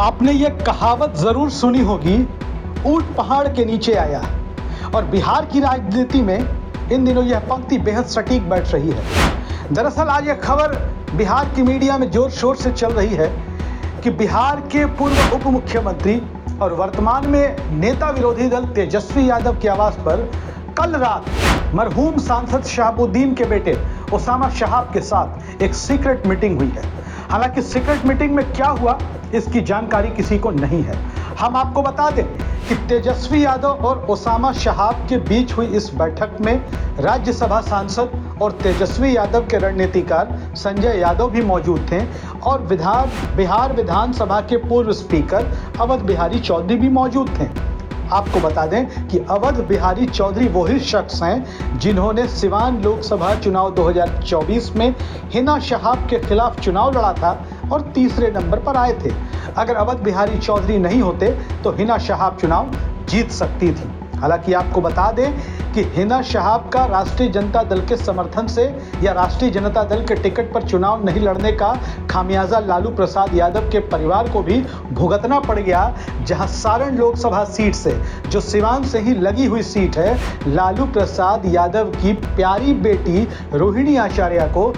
आपने ये कहावत जरूर सुनी होगी, ऊंट पहाड़ के नीचे आया। और बिहार की राजनीति में इन दिनों यह पंक्ति बेहद सटीक बैठ रही है। दरअसल आज यह खबर बिहार की मीडिया में जोर शोर से चल रही है कि बिहार के पूर्व उप मुख्यमंत्री और वर्तमान में नेता विरोधी दल तेजस्वी यादव के आवास पर कल रात मरहूम सांसद शहाबुद्दीन के बेटे ओसामा शहाब के साथ एक सीक्रेट मीटिंग हुई है। हालांकि सीक्रेट मीटिंग में क्या हुआ इसकी जानकारी किसी को नहीं है। हम आपको बता दें कि तेजस्वी यादव और ओसामा शहाब के बीच हुई इस बैठक में राज्यसभा सांसद और तेजस्वी यादव के रणनीतिकार संजय यादव भी मौजूद थे और बिहार विधानसभा के पूर्व स्पीकर अवध बिहारी चौधरी भी मौजूद थे। आपको बता दें कि अवध बिहारी चौधरी वही शख्स हैं जिन्होंने सिवान लोकसभा चुनाव 2024 में हिना शहाब के खिलाफ चुनाव लड़ा था और तीसरे नंबर पर आए थे। अगर अवध बिहारी चौधरी नहीं होते तो हिना शहाब चुनाव जीत सकती थी। हालांकि आपको बता दें कि हिना शहाब का राष्ट्रीय जनता दल के समर्थन से या राष्ट्रीय जनता दल के टिकट पर चुनाव नहीं लड़ने का खामियाजा लालू प्रसाद यादव के परिवार को भी भुगतना पड़ गया, जहां सारण लोकसभा सीट से जो सिवान से ही लगी हुई सीट है, लालू प्रसाद यादव की प्यारी बेटी रोहिणी आचार्य को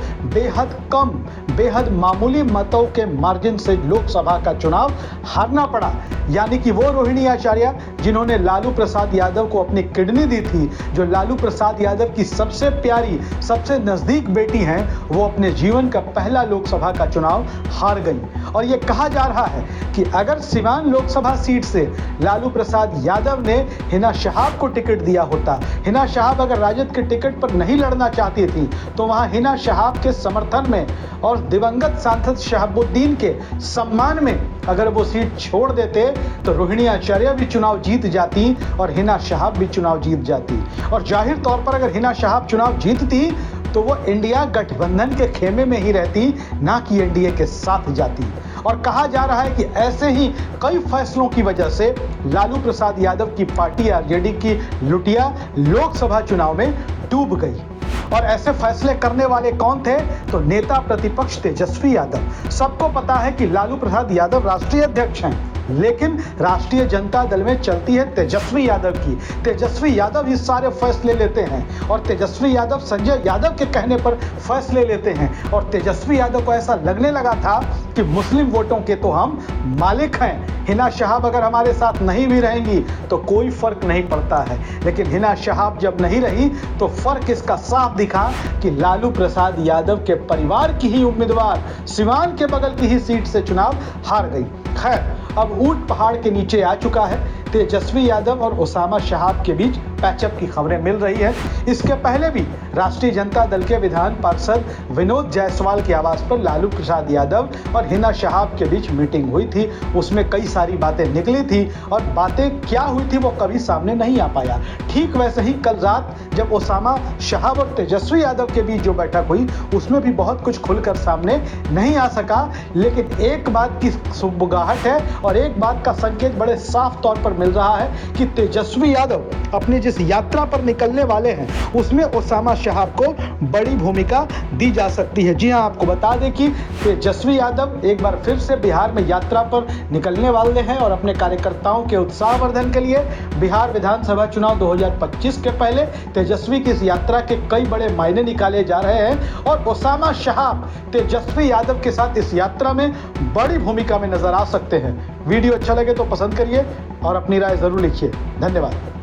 बेहद मामूली मतों के मार्जिन से लोकसभा का चुनाव हारना पड़ा। यानी कि वो रोहिणी आचार्य जिन्होंने लालू प्रसाद यादव को अपनी किडनी दी थी, जो लालू प्रसाद यादव की सबसे प्यारी सबसे नजदीक बेटी हैं, वो अपने जीवन का पहला लोकसभा का चुनाव हार गई। और ये कहा जा रहा है कि अगर सिवान लोकसभा सीट से लालू प्रसाद यादव ने हिना शहाब को टिकट दिया होता, हिना शहाब अगर राजद के टिकट पर नहीं लड़ना चाहती थी, तो वहां हिना शहाब के समर्थन में और दिवंगत सांसद शहाबुद्दीन के सम्मान में अगर वो सीट छोड़ देते तो रोहिणी आचार्य भी चुनाव जीत जाती और हिना शहाब भी चुनाव जीत जाती। और जाहिर तौर पर अगर हिना शहाब चुनाव जीतती तो वो इंडिया गठबंधन के खेमे में ही रहती, ना कि एनडीए के साथ जाती। और कहा जा रहा है कि ऐसे ही कई फैसलों की वजह से लालू प्रसाद यादव की पार्टी आरजेडी की लुटिया लोकसभा चुनाव में डूब गई। और ऐसे फैसले करने वाले कौन थे? तो नेता प्रतिपक्ष तेजस्वी यादव। सबको पता है कि लालू प्रसाद यादव राष्ट्रीय अध्यक्ष हैं, लेकिन राष्ट्रीय जनता दल में चलती है तेजस्वी यादव की। तेजस्वी यादव ही सारे फैसले लेते हैं और तेजस्वी यादव संजय यादव के कहने पर फैसले लेते हैं। और तेजस्वी यादव को ऐसा लगने लगा था कि मुस्लिम वोटों के तो हम मालिक हैं, हिना शहाब अगर हमारे साथ नहीं भी रहेंगी तो कोई फर्क नहीं पड़ता है। लेकिन हिना शहाब जब नहीं रही तो फर्क इसका साफ दिखा कि लालू प्रसाद यादव के परिवार की ही उम्मीदवार सिवान के बगल की ही सीट से चुनाव हार गई। खैर, अब ऊंट पहाड़ के नीचे आ चुका है। तेजस्वी यादव और ओसामा शहाब के बीच पैचअप की खबरें मिल रही है। इसके पहले भी राष्ट्रीय जनता दल के विधान पार्षद विनोद जायसवाल के आवास पर लालू प्रसाद यादव और हिना शहाब के बीच मीटिंग हुई थी। उसमें कई सारी बातें निकली थी और बातें क्या हुई थी वो कभी सामने नहीं आ पाया। ठीक वैसे ही कल रात जब ओसामा शहाब और तेजस्वी यादव के बीच जो बैठक हुई उसमें भी बहुत कुछ खुलकर सामने नहीं आ सका। लेकिन एक बात की सुगबुगाहट है और एक बात का संकेत बड़े साफ तौर पर मिल रहा है कि तेजस्वी यादव अपनी जिस यात्रा पर निकलने वाले हैं उसमें ओसामा शहाब को बड़ी भूमिका दी जा सकती है। जी हां, आपको बता दें कि तेजस्वी यादव एक बार फिर से बिहार में यात्रा पर निकलने वाले हैं और अपने कार्यकर्ताओं के उत्साहवर्धन के लिए बिहार विधानसभा चुनाव 2025 के पहले तेजस्वी की इस यात्रा के कई बड़े मायने निकाले जा रहे हैं और ओसामा शहाब तेजस्वी यादव के साथ इस यात्रा में बड़ी भूमिका में नजर आ सकते हैं। वीडियो अच्छा लगे तो पसंद करिए और अपनी राय जरूर लिखिए। धन्यवाद।